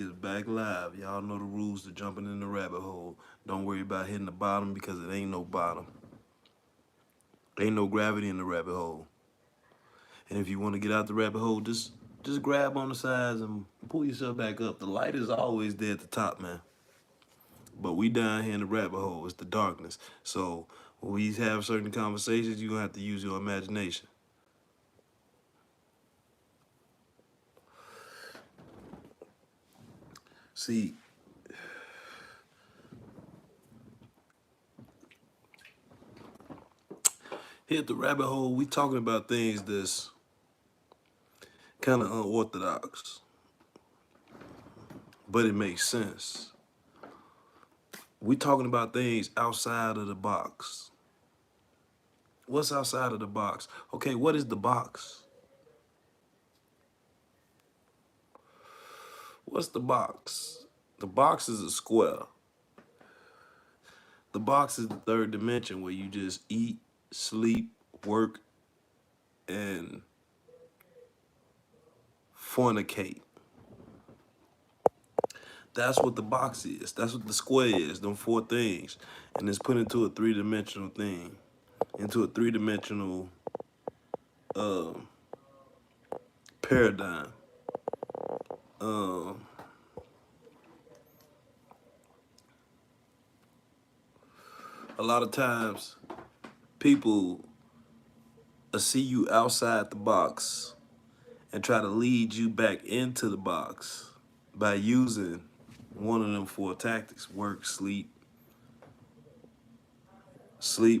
is back live. Y'all know the rules to jumping in the rabbit hole. Don't worry about hitting the bottom because it ain't no bottom. Ain't no gravity in the rabbit hole. And if you want to get out the rabbit hole, just grab on the sides and pull yourself back up. The light is always there at the top, man. But we down here in the rabbit hole. It's the darkness. So when we have certain conversations, you're gonna have to use your imagination. See, here at the rabbit hole, we talking about things that's kind of unorthodox, but it makes sense. We talking about things outside of the box. What's outside of the box? Okay, what is the box? What's the box? The box is a square. The box is the third dimension where you just eat, sleep, work, and fornicate. That's what the box is. That's what the square is, them four things. And it's put into a three-dimensional thing, into a three-dimensional uh, paradigm. Um, a lot of times, people see you outside the box and try to lead you back into the box by using one of them four tactics: work, sleep,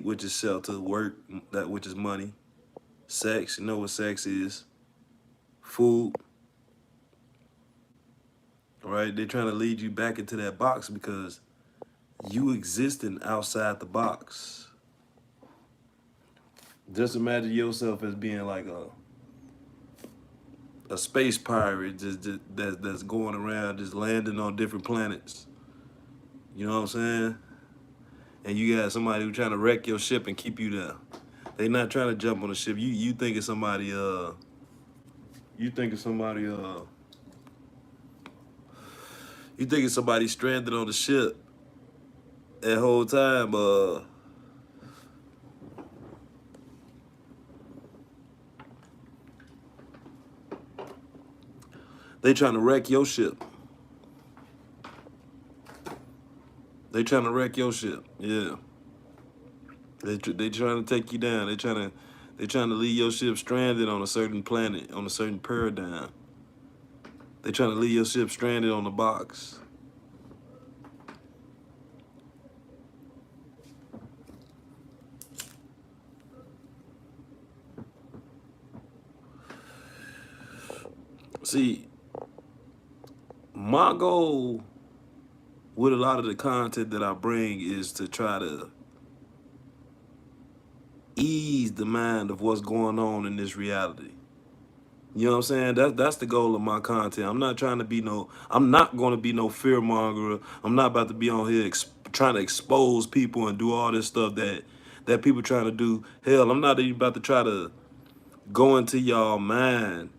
which is shelter; work, that which is money; sex, you know what sex is; food. Right? They're trying to lead you back into that box because you existing outside the box. Just imagine yourself as being like a space pirate that's going around just landing on different planets. You know what I'm saying? And you got somebody who trying to wreck your ship and keep you there. They not trying to jump on the ship. You think it's somebody you think it's somebody you think it's somebody stranded on the ship that whole time they trying to wreck your ship. They trying to wreck your ship. Yeah. They trying to take you down. They trying to leave your ship stranded on a certain planet, on a certain paradigm. They trying to leave your ship stranded on the box. See, my goal with a lot of the content that I bring is to try to ease the mind of what's going on in this reality. You know what I'm saying? That's the goal of my content. I'm not going to be no fear monger. I'm not about to be on here trying to expose people and do all this stuff that people trying to do. Hell, I'm not even about to try to go into y'all mind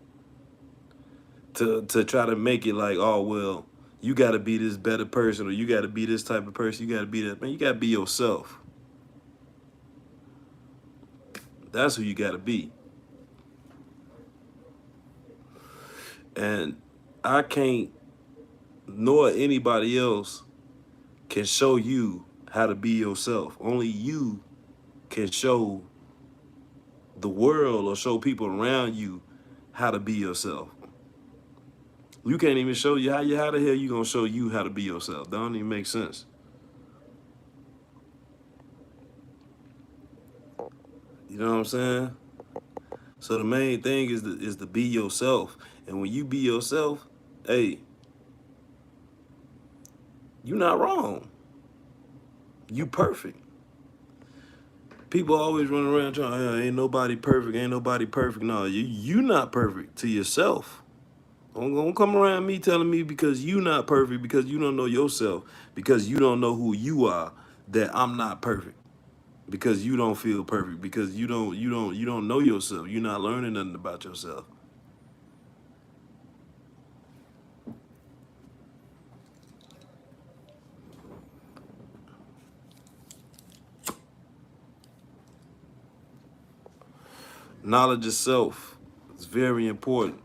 to try to make it like, oh well, you got to be this better person or you got to be this type of person. You got to be that man. You got to be yourself. That's who you got to be. And I can't, nor anybody else can show you how to be yourself. Only you can show the world or show people around you how to be yourself. You can't even show you how the hell you gonna show you how to be yourself? That don't even make sense. You know what I'm saying? So the main thing is to be yourself. And when you be yourself, hey, you not wrong. You perfect. People always run around trying, ain't nobody perfect, ain't nobody perfect. No, you not perfect to yourself. Don't come around me telling me because you not perfect, because you don't know yourself, because you don't know who you are, that I'm not perfect. Because you don't feel perfect, because you don't know yourself. You're not learning nothing about yourself. Knowledge of self is very important.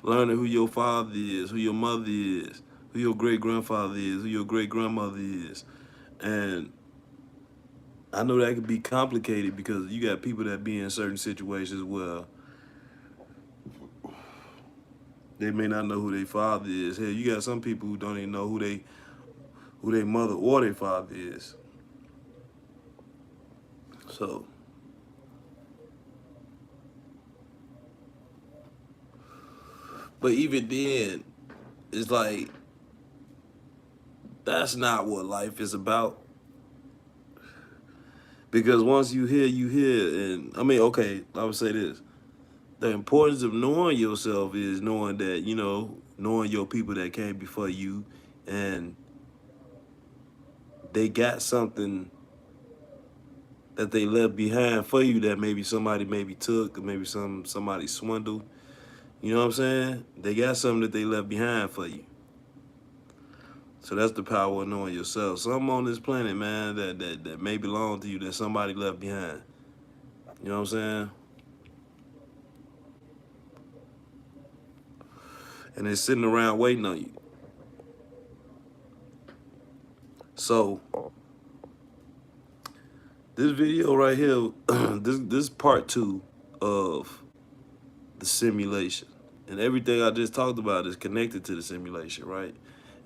Learning who your father is, who your mother is, who your great-grandfather is, who your great-grandmother is. And I know that can be complicated because you got people that be in certain situations where they may not know who their father is. Hell, you got some people who don't even know who their mother or their father is. So, but even then, it's like that's not what life is about. Because once you hear, you hear. And I mean, okay, I would say this. The importance of knowing yourself is knowing that, knowing your people that came before you and they got something that they left behind for you that maybe somebody maybe took or maybe somebody swindled. You know what I'm saying? They got something that they left behind for you. So that's the power of knowing yourself. Something on this planet, man, that may belong to you that somebody left behind. You know what I'm saying? And it's sitting around waiting on you. So this video right here, this part 2 of the simulation. And everything I just talked about is connected to the simulation, right?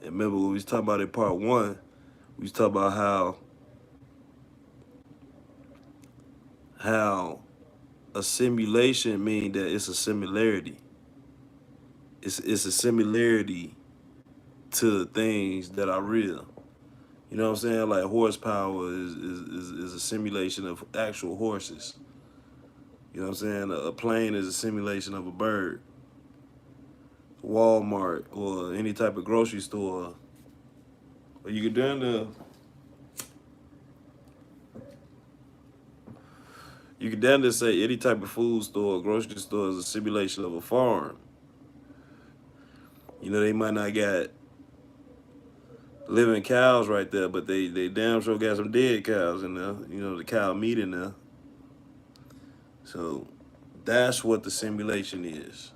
And remember when we was talking about in part 1, we was talking about how a simulation means that it's a similarity. It's a similarity to things that are real. You know what I'm saying? Like horsepower is a simulation of actual horses. You know what I'm saying? A plane is a simulation of a bird. Walmart or any type of grocery store. Or you get down to say any type of food store or grocery store is a simulation of a farm. You know, they might not got living cows right there, but they damn sure got some dead cows in there. You know, the cow meat in there. So that's what the simulation is.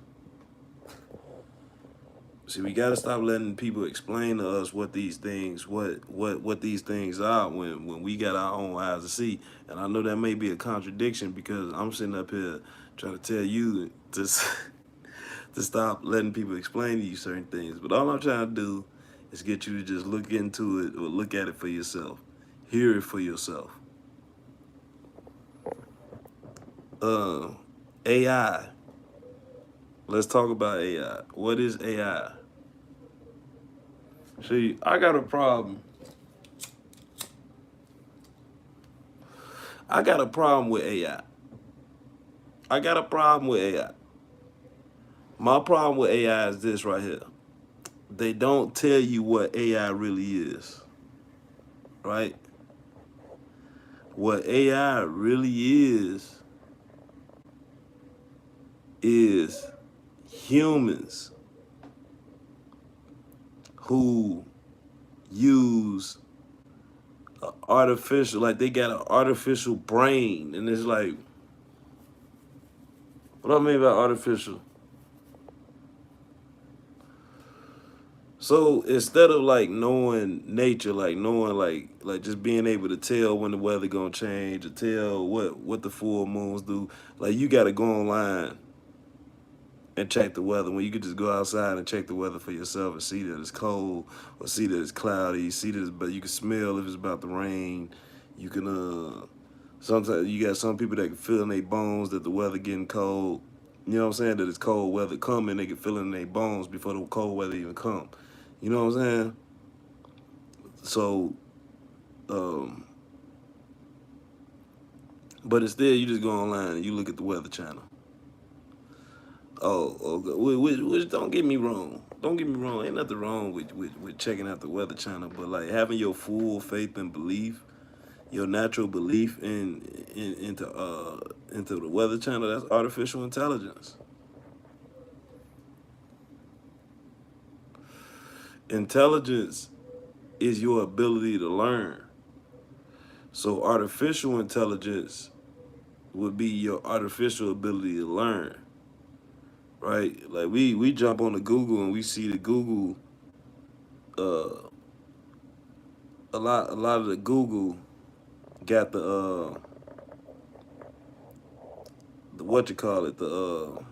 See, we gotta stop letting people explain to us what these things, what these things are when we got our own eyes to see. And I know that may be a contradiction because I'm sitting up here trying to tell you to to stop letting people explain to you certain things. But all I'm trying to do is get you to just look into it or look at it for yourself, hear it for yourself. AI. Let's talk about AI. What is AI? See, I got a problem. I got a problem with AI. I got a problem with AI. My problem with AI is this right here. They don't tell you what AI really is, right? What AI really is humans who use artificial, like they got an artificial brain. And it's like, what do I mean by artificial? So instead of like knowing nature, like knowing like just being able to tell when the weather gonna change or tell what the full moons do, like you gotta go online and check the weather when you could just go outside and check the weather for yourself and see that it's cold or see that it's cloudy, see that it's, but you can smell if it's about to rain. You can sometimes you got some people that can feel in their bones that the weather getting cold. You know what I'm saying? That it's cold weather coming, they can feel it in their bones before the cold weather even come. You know what I'm saying? So, but instead you just go online and you look at the Weather Channel. Which don't get me wrong. Don't get me wrong. Ain't nothing wrong with checking out the Weather Channel, but like having your full faith and belief, your natural belief into the Weather Channel, that's artificial intelligence. Intelligence is your ability to learn. So artificial intelligence would be your artificial ability to learn, right? Like we jump on the Google and we see the Google, uh, a lot of the Google got the what you call it, the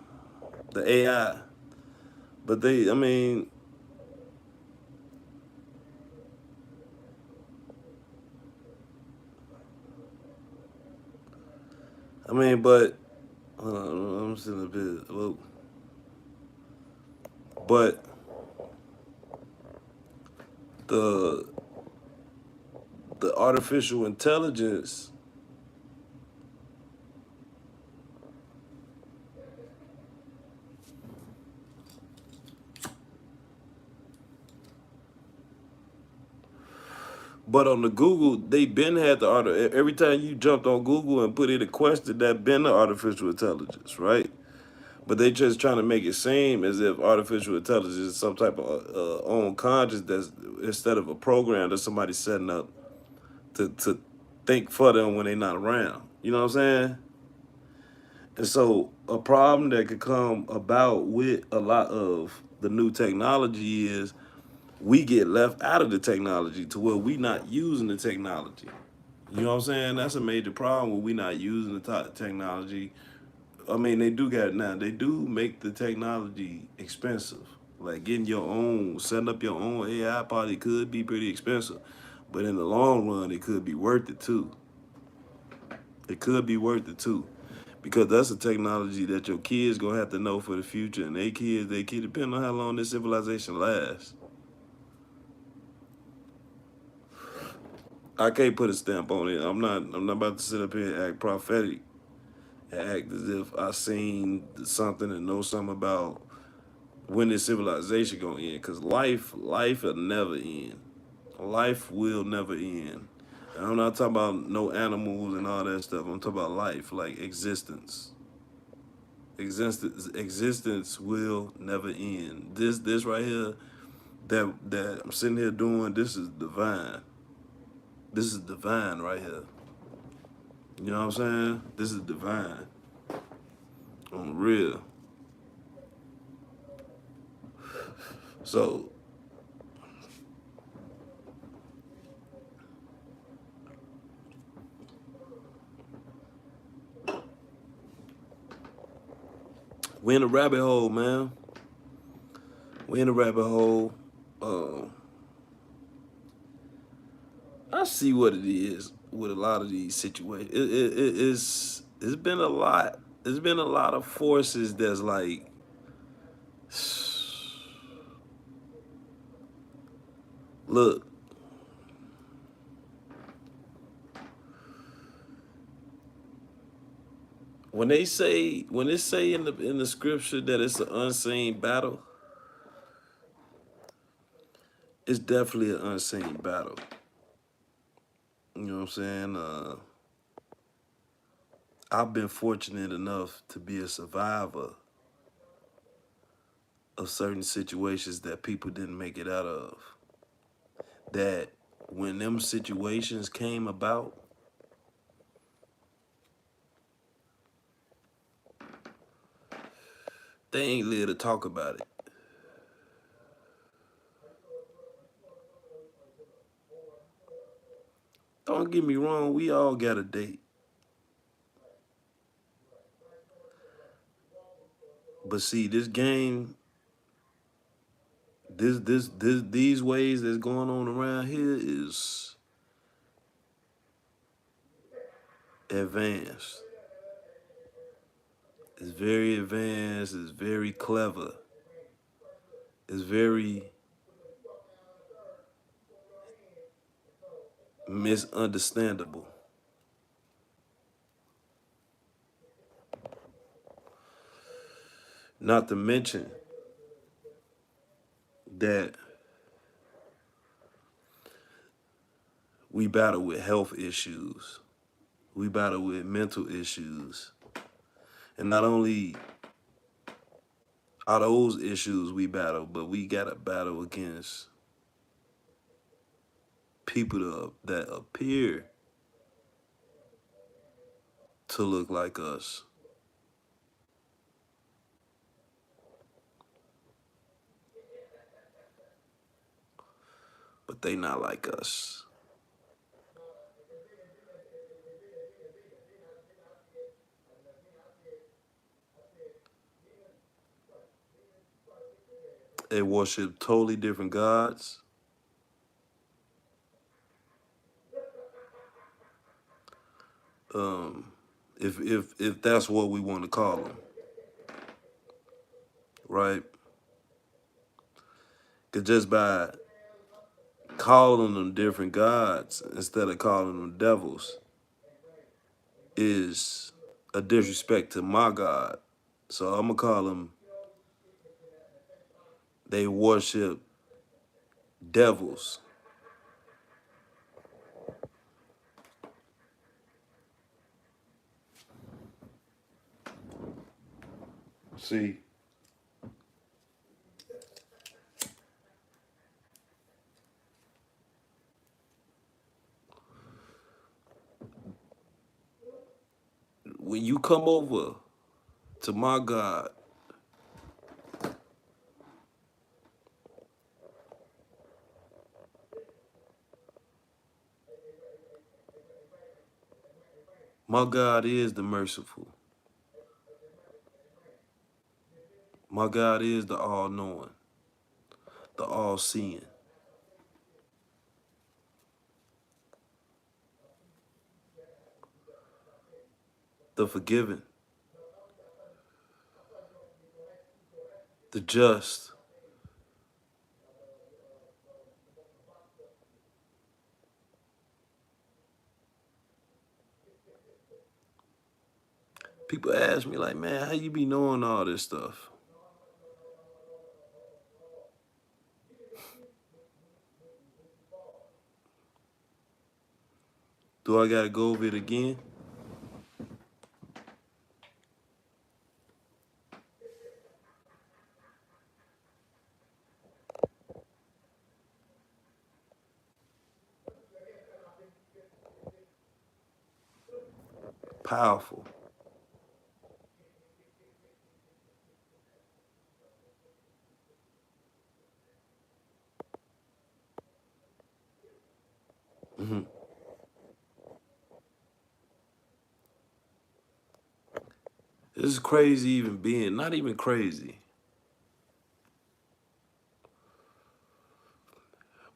AI, but but hold on, I'm sitting a bit, well, but the the artificial intelligence, but on the Google, they been had the art. Every time you jumped on Google and put in a question, that been the artificial intelligence, right? But they just trying to make it seem as if artificial intelligence is some type of own conscious that's instead of a program that somebody's setting up to think for them when they're not around. You know what I'm saying? And so a problem that could come about with a lot of the new technology is we get left out of the technology to where we not using the technology. You know what I'm saying? That's a major problem when we not using the technology. They do got it now. They do make the technology expensive. Like getting your own, setting up your own AI probably could be pretty expensive. But in the long run, it could be worth it too. It could be worth it too. Because that's a technology that your kids gonna have to know for the future. And they kids, depending on how long this civilization lasts. I can't put a stamp on it. I'm not about to sit up here and act prophetic and act as if I seen something and know something about when this civilization gonna end. Cause life will never end. Life will never end. And I'm not talking about no animals and all that stuff. I'm talking about life, like existence. Existence will never end. This right here that I'm sitting here doing, this is divine. This is divine right here. You know what I'm saying? This is divine. On real. So we in a rabbit hole, man. We in a rabbit hole. Uh, I see what it is with a lot of these situations. It's been a lot. It's been a lot of forces that's like, look, when they say in the scripture that it's an unseen battle, it's definitely an unseen battle. You know what I'm saying? I've been fortunate enough to be a survivor of certain situations that people didn't make it out of. That when them situations came about, they ain't live to talk about it. Don't get me wrong, we all got a date. But see, this game, these ways that's going on around here is advanced. It's very advanced, it's very clever, it's very misunderstandable. Not to mention that we battle with health issues. We battle with mental issues. And not only are those issues we battle, but we got to battle against people that appear to look like us. But they not like us. They worship totally different gods. If that's what we want to call them, right? Because just by calling them different gods instead of calling them devils is a disrespect to my God. So I'm gonna call them. They worship devils. See, when you come over to my God, my God is the merciful. My God is the all-knowing, the all-seeing, the forgiving, the just. People ask me like, man, how you be knowing all this stuff? Do I gotta go over it again? Powerful. Hmm. This is crazy even being, not even crazy,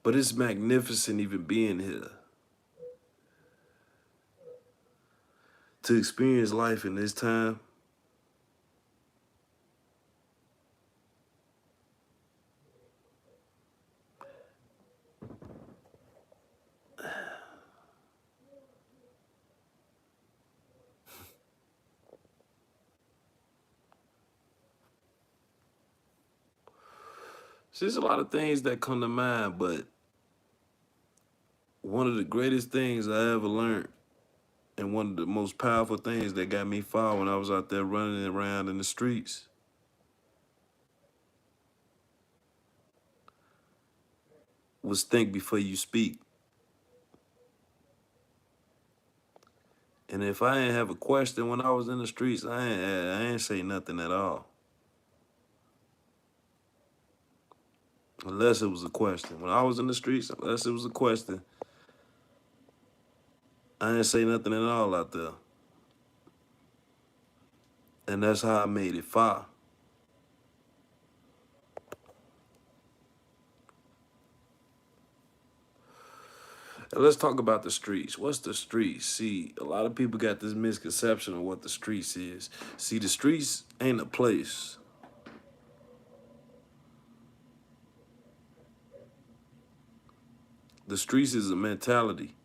but it's magnificent even being here. To experience life in this time, there's a lot of things that come to mind, but one of the greatest things I ever learned and one of the most powerful things that got me far when I was out there running around in the streets was think before you speak. And if I ain't have a question when I was in the streets, I ain't say nothing at all. Unless it was a question. When I was in the streets, unless it was a question, I didn't say nothing at all out there. And that's how I made it far. And let's talk about the streets. What's the streets? See, a lot of people got this misconception of what the streets is. See, the streets ain't a place. The streets is a mentality.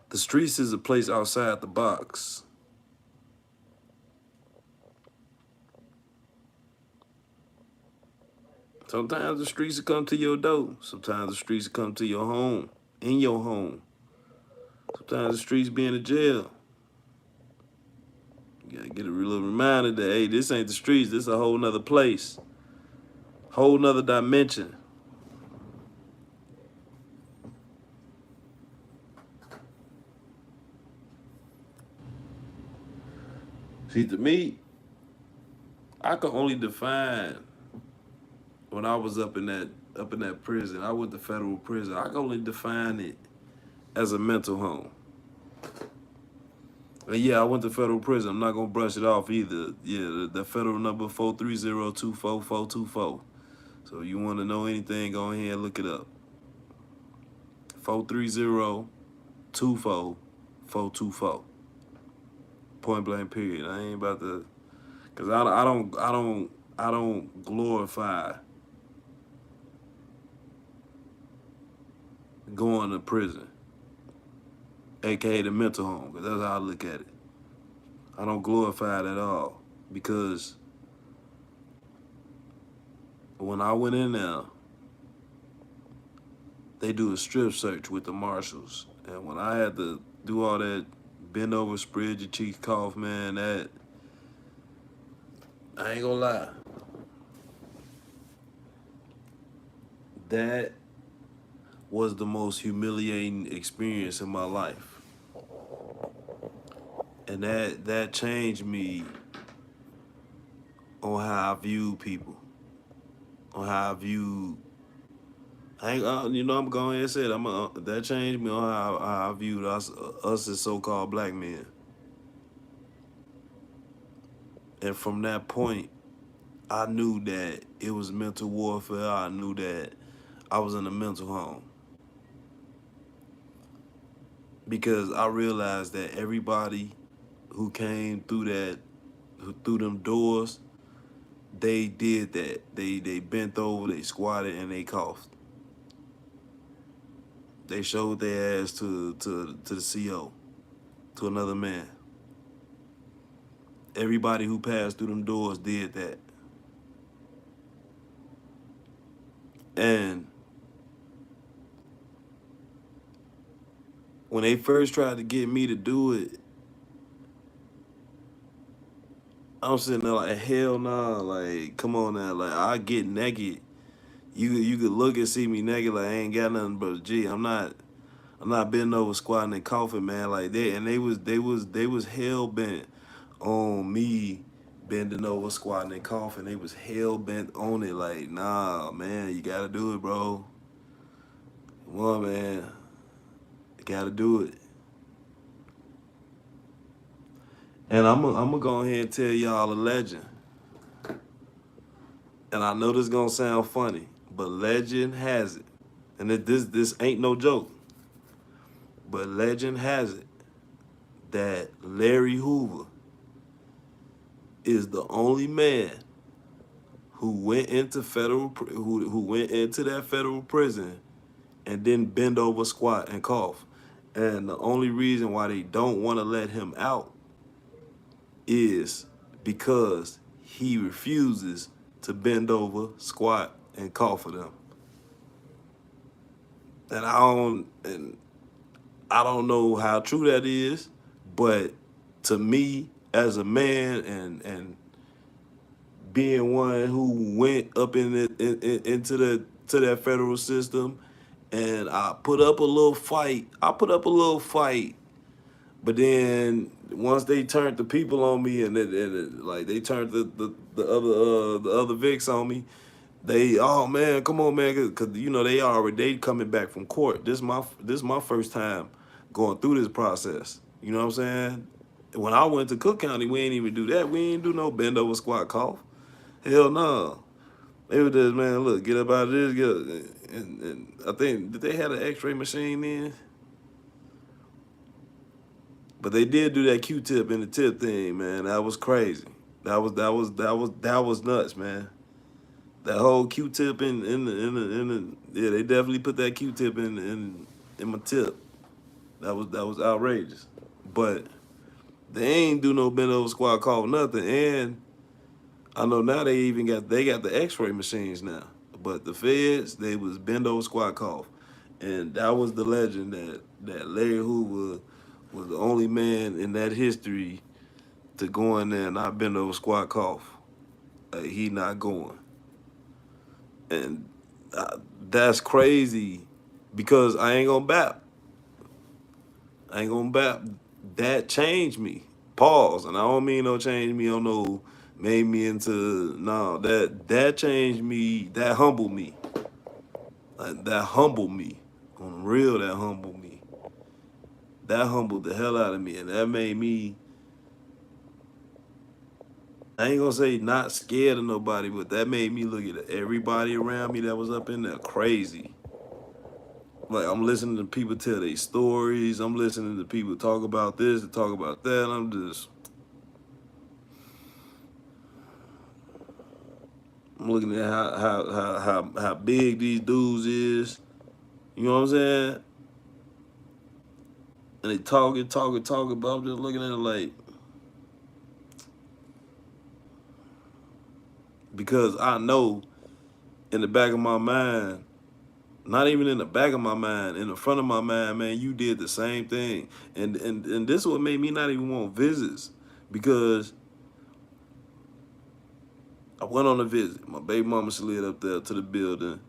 The streets is a place outside the box. Sometimes the streets will come to your door. Sometimes the streets will come to your home, in your home. Sometimes the streets be in a jail. You gotta get a little reminder that, hey, this ain't the streets, this a whole nother place. Whole nother dimension. See, to me, I could only define when I was up in that prison. I went to federal prison. I could only define it as a mental home. And yeah, I went to federal prison. I'm not gonna brush it off either. Yeah, the federal number 430-24424. So you want to know anything, go ahead and look it up. 430-24424. Point blank period. I ain't about to, cause I don't glorify going to prison, aka the mental home, cause that's how I look at it. I don't glorify it at all, because when I went in there, they do a strip search with the marshals, and when I had to do all that bend over, spread your cheeks, cough, man, that, I ain't gonna lie, that was the most humiliating experience in my life. And that changed me on how I view people, on how I view. I'm going and said that changed me on how I viewed us as so-called black men. And from that point, I knew that it was mental warfare. I knew that I was in a mental home, because I realized that everybody who came through them doors, they did that. They bent over, they squatted, and they coughed. They showed their ass to the CO, to another man. Everybody who passed through them doors did that. And when they first tried to get me to do it, I'm sitting there like, hell nah, like, come on now, like, I get naked. You could look and see me naked, like I ain't got nothing but a G. I'm not bending over, squatting and coughing, man, like that. And they was hell bent on me bending over, squatting and coughing. They was hell bent on it, like, nah, man, you gotta do it, bro. Come on, man, you gotta do it. And I'm gonna go ahead and tell y'all a legend. And I know this gonna sound funny, but legend has it, and this ain't no joke, but legend has it that Larry Hoover is the only man who went into who went into that federal prison and didn't bend over, squat, and cough. And the only reason why they don't want to let him out is because he refuses to bend over, squat, and cough for them. And I don't know how true that is, but to me, as a man and being one who went up into that federal system, and I put up a little fight. But then once they turned the people on me, and like they turned the other Vicks on me, they, oh man, come on man, cause they coming back from court. This my first time going through this process. You know what I'm saying? When I went to Cook County, we ain't even do that. We ain't do no bend over, squat, cough. Hell no. They were just, man, look, get up out of this, and I think, did they have an X-ray machine then? But they did do that Q-tip in the tip thing, man. That was crazy. That was nuts, man. That whole Q-tip in the yeah, they definitely put that Q-tip in my tip. That was outrageous. But they ain't do no bend over, squat, cough, nothing. And I know now they got the X-ray machines now. But the feds, they was bend over, squat, cough. And that was the legend that Larry Hoover was the only man in that history to go in there and not bend over, squat, cough. Like, he not going. And that's crazy, because I ain't gonna bap. That changed me. Pause. And I don't mean no change me on no made me into no that changed me, that humbled me. Like, that humbled me. On the real, that humbled me. That humbled the hell out of me. And that made me, I ain't gonna say not scared of nobody, but that made me look at everybody around me that was up in there crazy. Like, I'm listening to people tell their stories. I'm listening to people talk about this and talk about that. I'm looking at how big these dudes is. You know what I'm saying? And they talking, but I'm just looking at it like, because I know in the back of my mind, not even in the back of my mind, in the front of my mind, man, you did the same thing. And this is what made me not even want visits, because I went on a visit. My baby mama slid up there to the building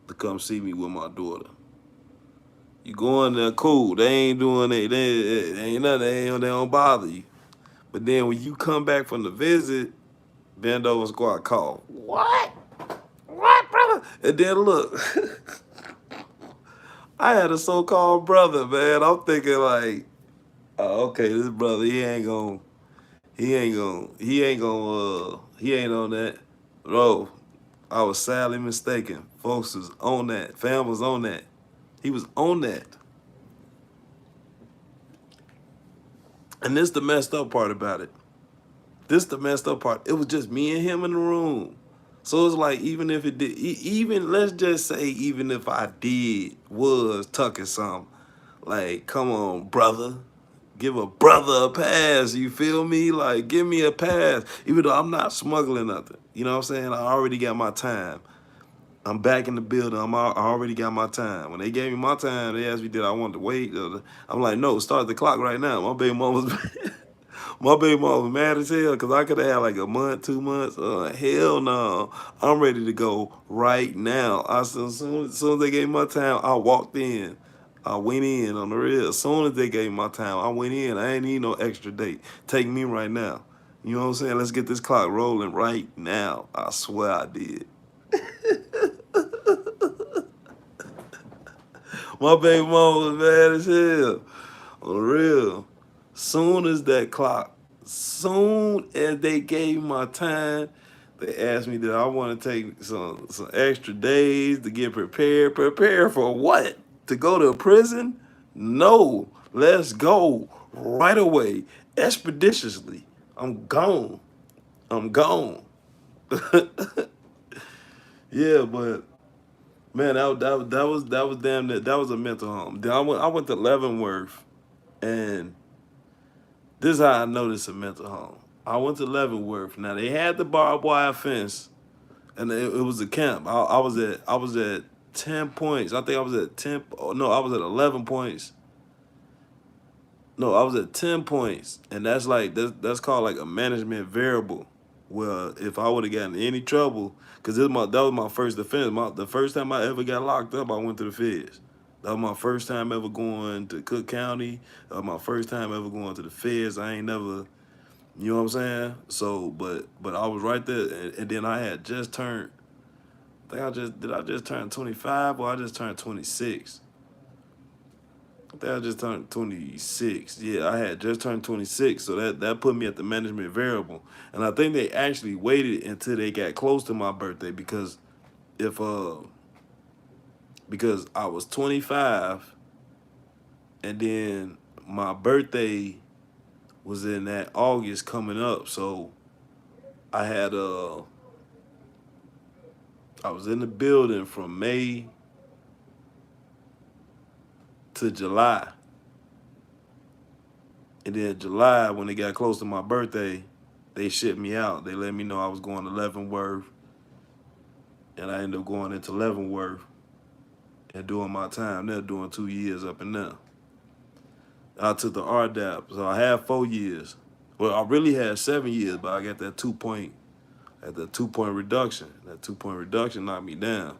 to come see me with my daughter. You go in there, cool. They ain't doing it. They ain't nothing. They don't bother you. But then when you come back from the visit, bend over squat call. What? What, brother? And then look, I had a so-called brother, man. I'm thinking like, oh, okay, this brother, he ain't on that. No, I was sadly mistaken. Folks was on that. Fam was on that. He was on that. And this the messed up part about it. This the messed up part. It was just me and him in the room. So it's like, even if it did, even let's just say, even if I was tucking something, like, come on, brother, give a brother a pass. You feel me? Like, give me a pass. Even though I'm not smuggling nothing. You know what I'm saying? I already got my time. I'm back in the building. I already got my time. When they gave me my time, they asked me, did I want to wait? I'm like, no, start the clock right now. My baby mom was my baby mom was mad as hell because I could have had like a month, 2 months. Hell no. I'm ready to go right now. As soon as they gave me my time, I walked in. I went in on the real. As soon as they gave me my time, I went in. I ain't need no extra date. Take me right now. You know what I'm saying? Let's get this clock rolling right now. I swear I did. My baby mama was mad as hell. On the real. Soon as they gave me my time, they asked me that I want to take some extra days to get prepared. Prepare for what? To go to prison? No. Let's go right away, expeditiously. I'm gone. I'm gone. Yeah, but man, that was damn, that was a mental home. Then I went to Leavenworth, and this is how I know this is a mental home. I went to Leavenworth. Now they had the barbed wire fence, and it was a camp. I was at 10 points. I think I was at 10. Oh, no, I was at 11 points. No, I was at 10 points, and that's called like a management variable. Well, if I would have gotten any trouble, because that was my first offense. The first time I ever got locked up, I went to the feds. That was my first time ever going to Cook County. That was my first time ever going to the feds. I ain't never, you know what I'm saying? So, but I was right there, and then I had just turned. I just turn 25 or I just turned 26? I think I just turned 26. Yeah, I had just turned 26, so that put me at the management variable. And I think they actually waited until they got close to my birthday, if because I was 25, and then my birthday was in that August coming up. So I had I was in the building from May to July. And then July, when they got close to my birthday, they shipped me out. They let me know I was going to Leavenworth, and I ended up going into Leavenworth and doing my time there, doing 2 years up in there. I took the RDAP, so I had 4 years. Well, I really had 7 years, but I got that 2 point, at the 2 point reduction. That 2 point reduction knocked me down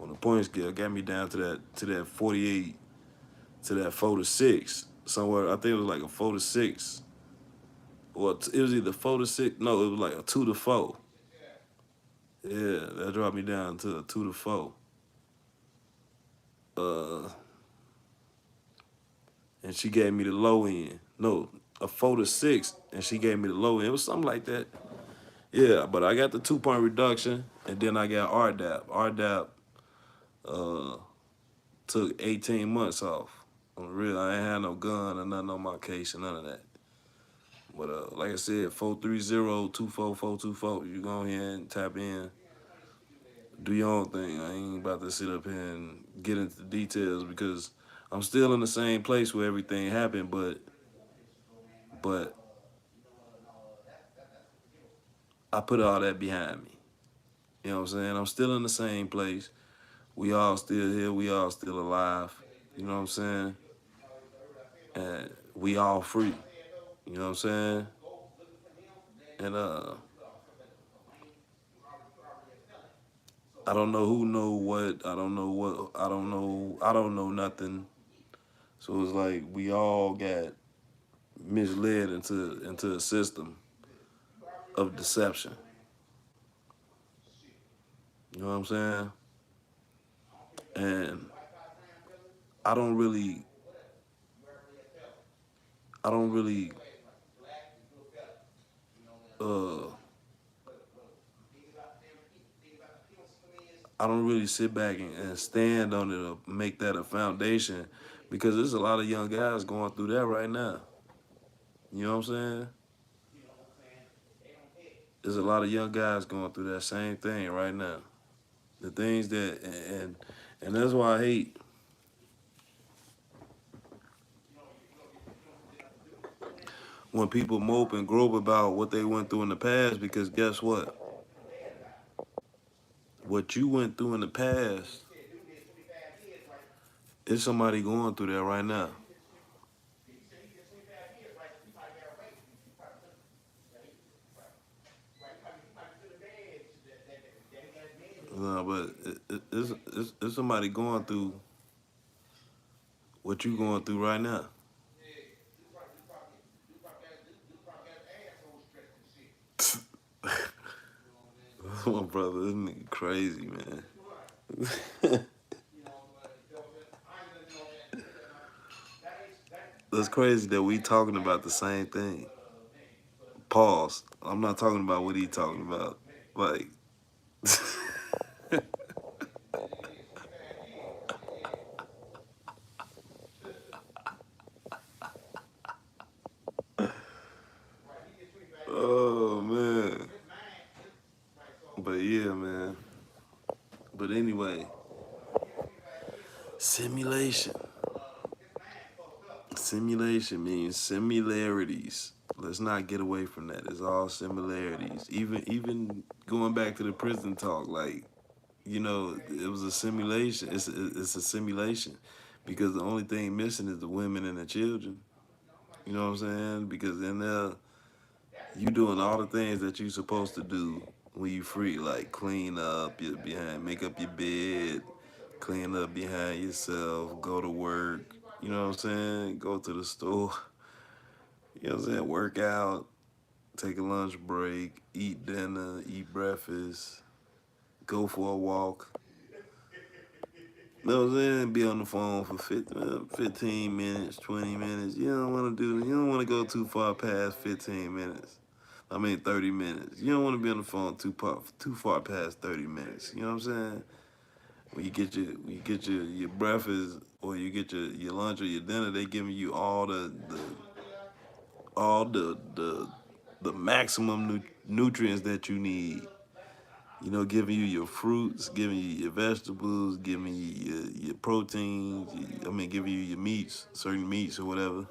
on the point scale, got me down to that 48, to that 4 to 6 somewhere. I think it was like a 4 to 6 Well, it was either 4 to 6. No, it was like a 2 to 4. Yeah, that dropped me down to a 2 to 4. Uh, and she gave me the low end. No, a 4 to 6, and she gave me the low end. It was something like that. Yeah, but I got the 2 point reduction, and then I got RDAP. RDAP took 18 months off. On the real, I ain't had no gun or nothing on my case or none of that. But like I said, 430-24424. You go ahead and tap in, do your own thing. I ain't about to sit up here and get into the details because I'm still in the same place where everything happened, but I put all that behind me. You know what I'm saying? I'm still in the same place. We all still here. We all still alive. You know what I'm saying? And we all free. You know what I'm saying? And I don't know who know what. I don't know what. I don't know. I don't know nothing. So it's like we all got misled into a system of deception. You know what I'm saying? And I don't really, I don't really, uh, I don't really sit back and stand on it or make that a foundation because there's a lot of young guys going through that right now. You know what I'm saying? There's a lot of young guys going through that same thing right now. The things that and that's why I hate when people mope and grope about what they went through in the past because guess what? What you went through in the past is somebody going through that right now. No, but it's somebody going through what you going through right now. My brother, this nigga crazy, man. That's crazy that we talking about the same thing. Pause. I'm not talking about what he talking about. Like, oh man. But yeah, man. But anyway, simulation. Simulation means similarities. Let's not get away from that. It's all similarities. Even going back to the prison talk, like it was a simulation. It's a simulation because the only thing missing is the women and the children. You know what I'm saying? Because in there, you doing all the things that you supposed to do when you free, like clean up your behind, make up your bed, clean up behind yourself, go to work. You know what I'm saying? Go to the store. You know what I'm saying? Work out, take a lunch break, eat dinner, eat breakfast, go for a walk. You know what I'm saying? Be on the phone for 15 minutes, 20 minutes. You don't want to you don't want to go too far past 15 minutes. I mean 30 minutes. You don't want to be on the phone too far past 30 minutes. You know what I'm saying? When you get your breakfast or you get your lunch or your dinner, they giving you all the maximum nutrients that you need. You know, giving you your fruits, giving you your vegetables, giving you your proteins. Giving you your meats, certain meats or whatever.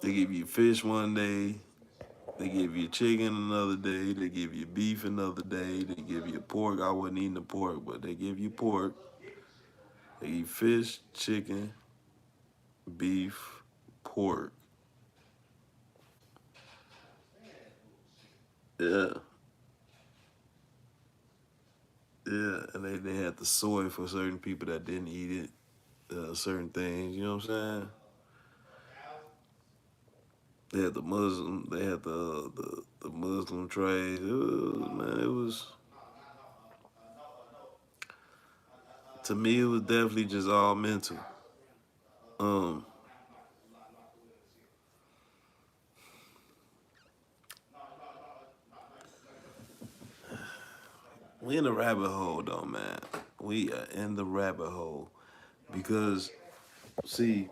They give you fish one day. They give you chicken another day. They give you beef another day. They give you pork. I wasn't eating the pork, but they give you pork. They eat fish, chicken, beef, pork. Yeah, yeah. And they had the soy for certain people that didn't eat it. Certain things, you know what I'm saying? They had the Muslim. They had the Muslim trade. Man, it was, to me, it was definitely just all mental. Um, we in the rabbit hole though, man. We are in the rabbit hole because, see,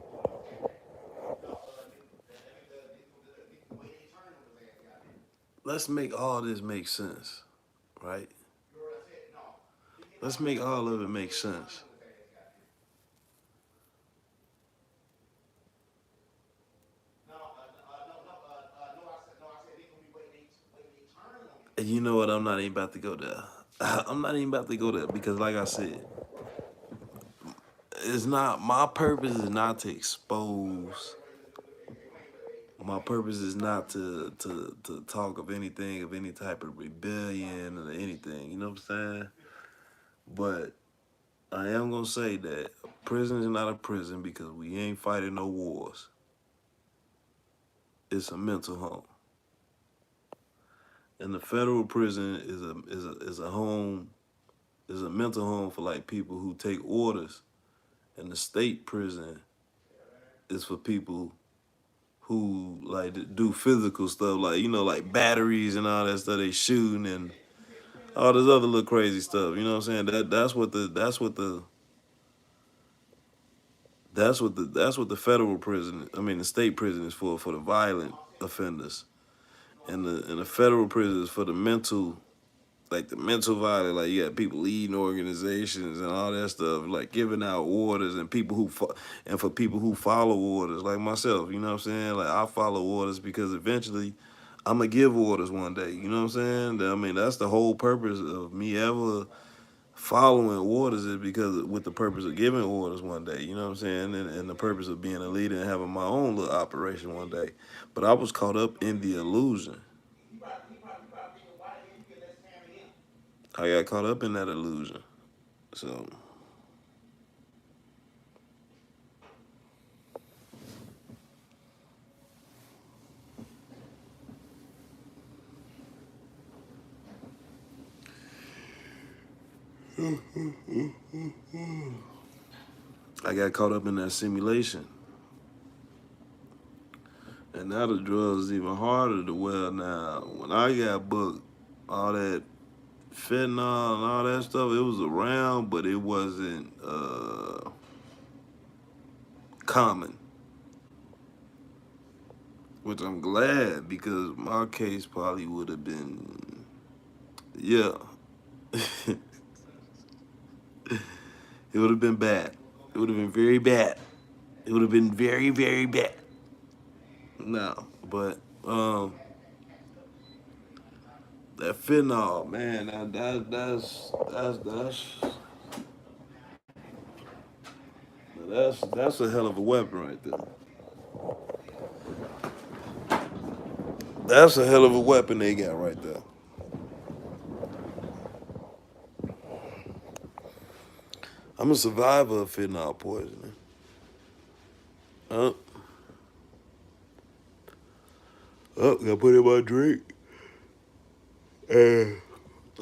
let's make all this make sense, right? Let's make all of it make sense. And you know what? I'm not even about to go there. I'm not even about to go there because, like I said, it's not my purpose is not to expose. My purpose is not to talk of anything of any type of rebellion or anything. You know what I'm saying? But I am gonna say that a prison is not a prison because we ain't fighting no wars. It's a mental home, and the federal prison is a home, is a mental home for like people who take orders, and the state prison is for people who like do physical stuff, like like batteries and all that stuff they shooting and all this other little crazy stuff. You know what I'm saying? That's what the federal prison, I mean the state prison is for the violent offenders, and the federal prison is for the mental, like the mental violence. Like you got people leading organizations and all that stuff, like giving out orders, and people and for people who follow orders, like myself. You know what I'm saying? Like I follow orders because eventually I'm gonna give orders one day. You know what I'm saying? I mean that's the whole purpose of me ever following orders, is because with the purpose of giving orders one day, you know what I'm saying, and the purpose of being a leader and having my own little operation one day. But I was caught up in the illusion. I got caught up in that illusion. So I got caught up in that simulation. And now the drugs is even harder to well now. When I got booked, all that fentanyl and all that stuff, it was around, but it wasn't common. Which I'm glad, because my case probably would have been, yeah. It would have been bad. It would have been very bad. It would have been very, very bad. No, but that fentanyl, man, that's a hell of a weapon right there. That's a hell of a weapon they got right there. I'm a survivor of fentanyl poisoning. Oh, got put in my drink. And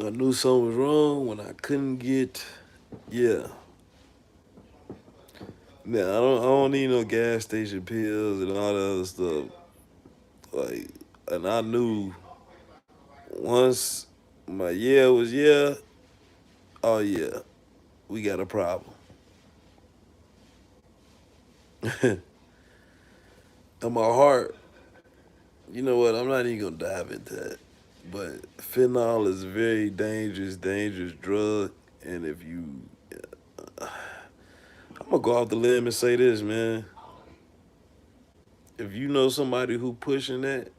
I knew something was wrong when I couldn't get, yeah. Man, I don't need no gas station pills and all that other stuff. Like, and I knew once my yeah was yeah, oh yeah, we got a problem. And my heart, you know what? I'm not even gonna dive into that. But fentanyl is a very dangerous, dangerous drug. And if you, I'm gonna go off the limb and say this, man. If you know somebody who pushing that,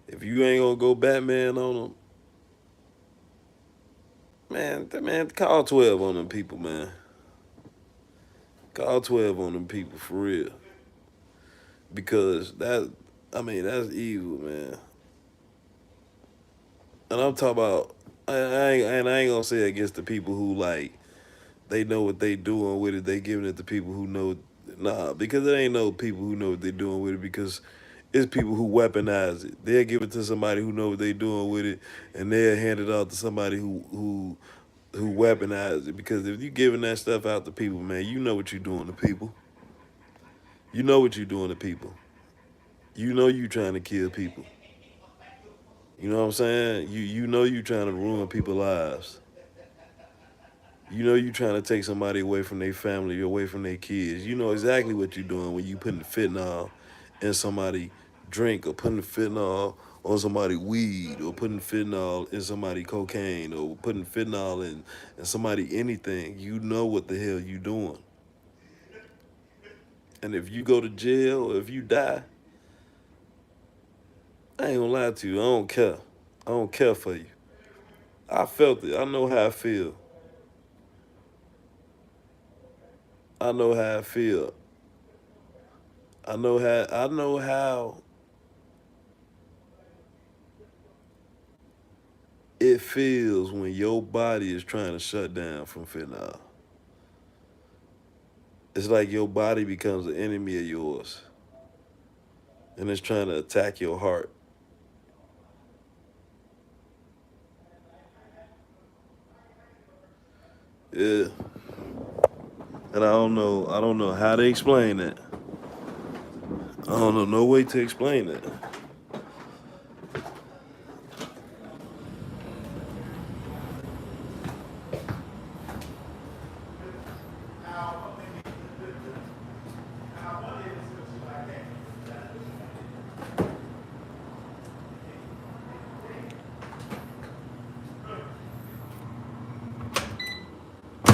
if you ain't gonna go Batman on them, man, call 12 on them people, man. Call 12 on them people for real. Because I mean, that's evil, man. And I'm talking about, I ain't gonna say against the people who like, they know what they doing with it. They giving it to people who know Nah, because it ain't no people who know what they're doing with it. Because it's people who weaponize it. They'll give it to somebody who know what they're doing with it, and they'll hand it out to somebody who weaponize it. Because if you giving that stuff out to people, man, you know what you're doing to people. You know what you're doing to people. You know you trying to kill people. You know what I'm saying? You know you trying to ruin people's lives. You know you trying to take somebody away from their family, away from their kids. You know exactly what you're doing when you putting fentanyl in somebody drink, or putting fentanyl on somebody weed, or putting fentanyl in somebody cocaine, or putting fentanyl in somebody anything. You know what the hell you doing. And if you go to jail or if you die, I ain't gonna lie to you, I don't care. I don't care for you. I felt it. I know how I feel. I know how I feel. I know how it feels when your body is trying to shut down from fentanyl. It's like your body becomes an enemy of yours, and it's trying to attack your heart. Yeah. And I don't know how to explain that. I don't know no way to explain that.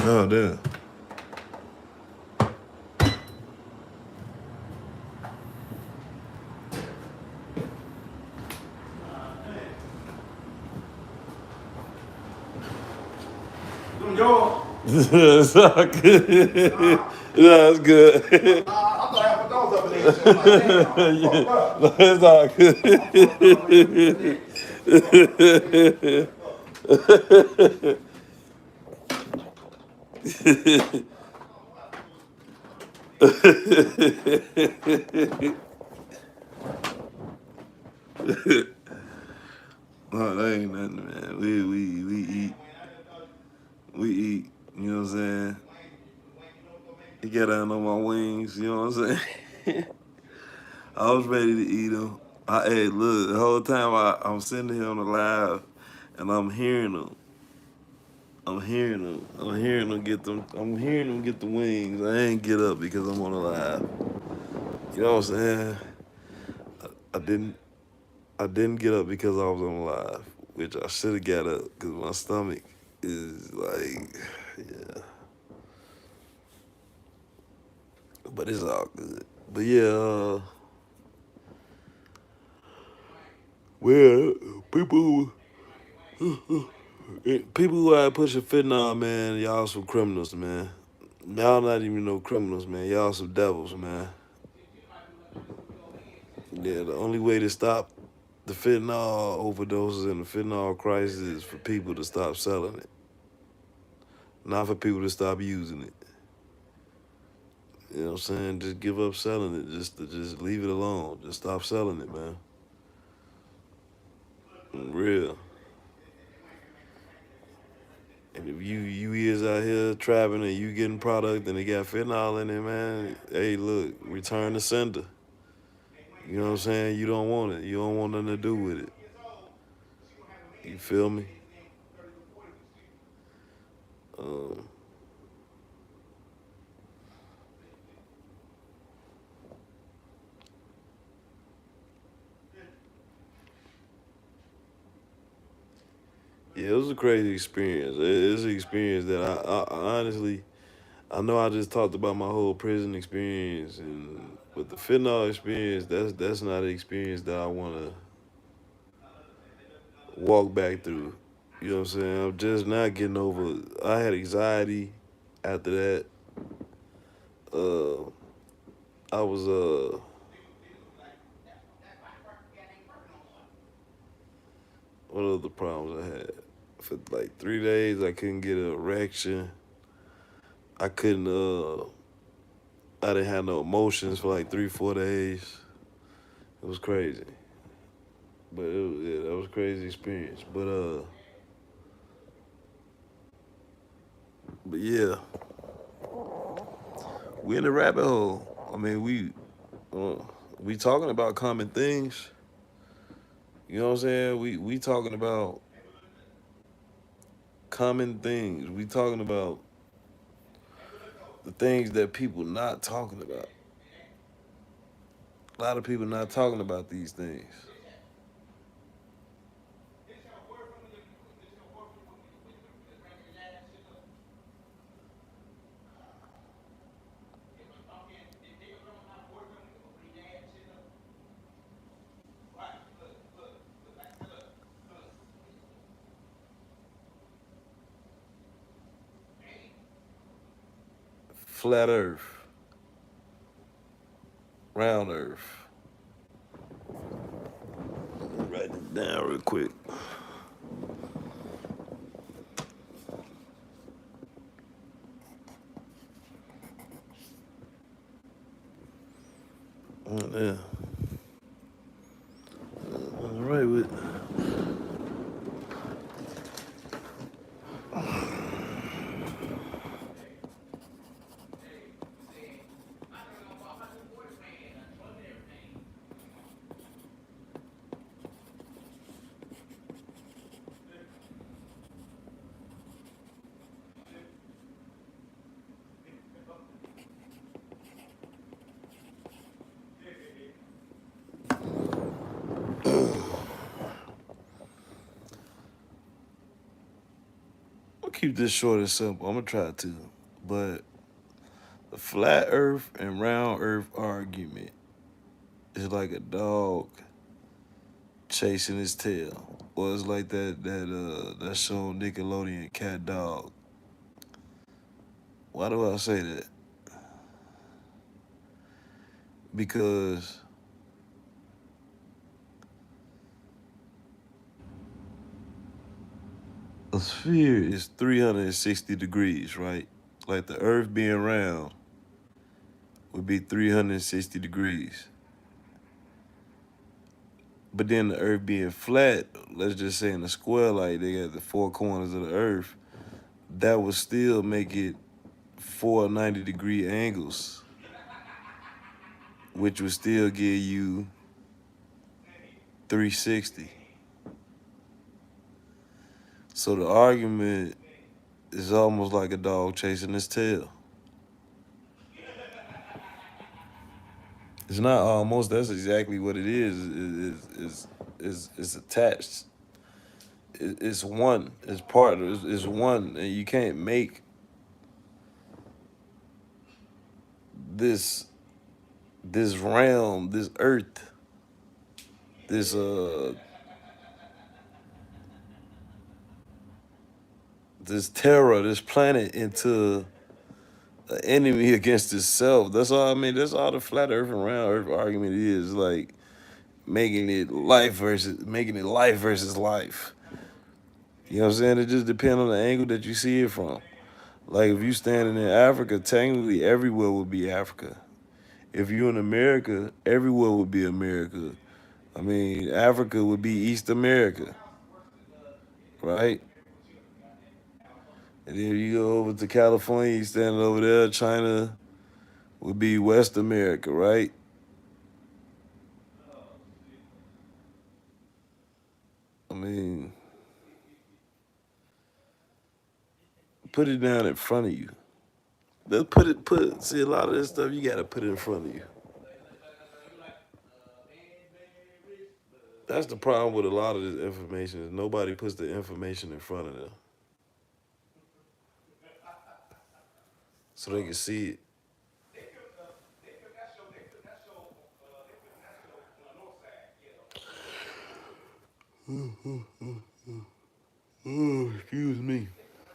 Oh damn. Yo. It's all good. No, it's good. I thought I had put those up in there. So I'm like, damn, I'm fucked up. No, it's all good. No, that ain't nothing, man. We eat. You know what I'm saying? He got down on my wings. You know what I'm saying? I was ready to eat them. Hey, look, the whole time I'm sitting here on the live, and I'm hearing them. I'm hearing them. I'm hearing them get them. I'm hearing them get the wings. I ain't get up because I'm on the live. You know what I'm saying? I didn't. I didn't get up because I was on live, which I should have got up because my stomach is like, yeah. But it's all good. But yeah, well, people, people who are pushing fentanyl, man, y'all some criminals, man. Y'all not even no criminals, man. Y'all some devils, man. Yeah, the only way to stop the fentanyl overdoses and the fentanyl crisis is for people to stop selling it, not for people to stop using it. You know what I'm saying? Just give up selling it. Just leave it alone. Just stop selling it, man. Real. And if you is out here trapping and you getting product and it got fentanyl in it, man, hey, look, return the sender. You know what I'm saying? You don't want it. You don't want nothing to do with it. You feel me? Um, yeah, it was a crazy experience. It's an experience that I honestly, I know I just talked about my whole prison experience, and but the fentanyl experience, that's not an experience that I want to walk back through. You know what I'm saying? I'm just not getting over. I had anxiety after that. Uh, I was what other problems I had? For like 3 days, I couldn't get an erection. I couldn't I didn't have no emotions for like 3, 4 days. It was crazy. But that was a crazy experience. But yeah, we in the rabbit hole. I mean, we talking about common things. You know what I'm saying? We talking about common things. We talking about the things that people not talking about. A lot of people not talking about these things. Flat Earth, round Earth. Write it down real quick. Yeah. All right with. I'll keep this short and simple. I'm gonna try to, but the flat Earth and round Earth argument is like a dog chasing his tail. Or it's like that show on Nickelodeon, Cat Dog. Why do I say that? Because a sphere is 360 degrees, right? Like the Earth being round would be 360 degrees. But then the Earth being flat, let's just say in a square, like they got the four corners of the Earth, that would still make it 490-degree angles, which would still give you 360. So the argument is almost like a dog chasing his tail. It's not almost. That's exactly what it is. It's attached. It's one. It's part. It's one, and you can't make this realm, this earth, this this terror, this planet into an enemy against itself. That's all. I mean, that's all the flat Earth and round Earth argument is. Like making it life versus life. You know what I'm saying? It just depends on the angle that you see it from. Like if you standing in Africa, technically everywhere would be Africa. If you're in America, everywhere would be America. I mean, Africa would be East America, right? And then you go over to California, you standing over there, China would be West America, right? I mean, put it down in front of you. Let's see a lot of this stuff you gotta put it in front of you. That's the problem with a lot of this information is nobody puts the information in front of them so they can see it. Excuse me.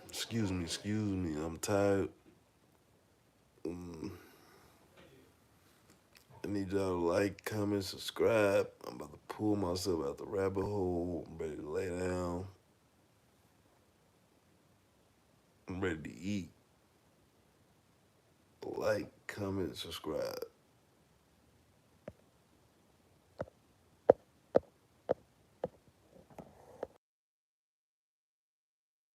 Excuse me. I'm tired. I need y'all to like, comment, subscribe. I'm about to pull myself out the rabbit hole. I'm ready to lay down. I'm ready to eat. Like, comment, and subscribe.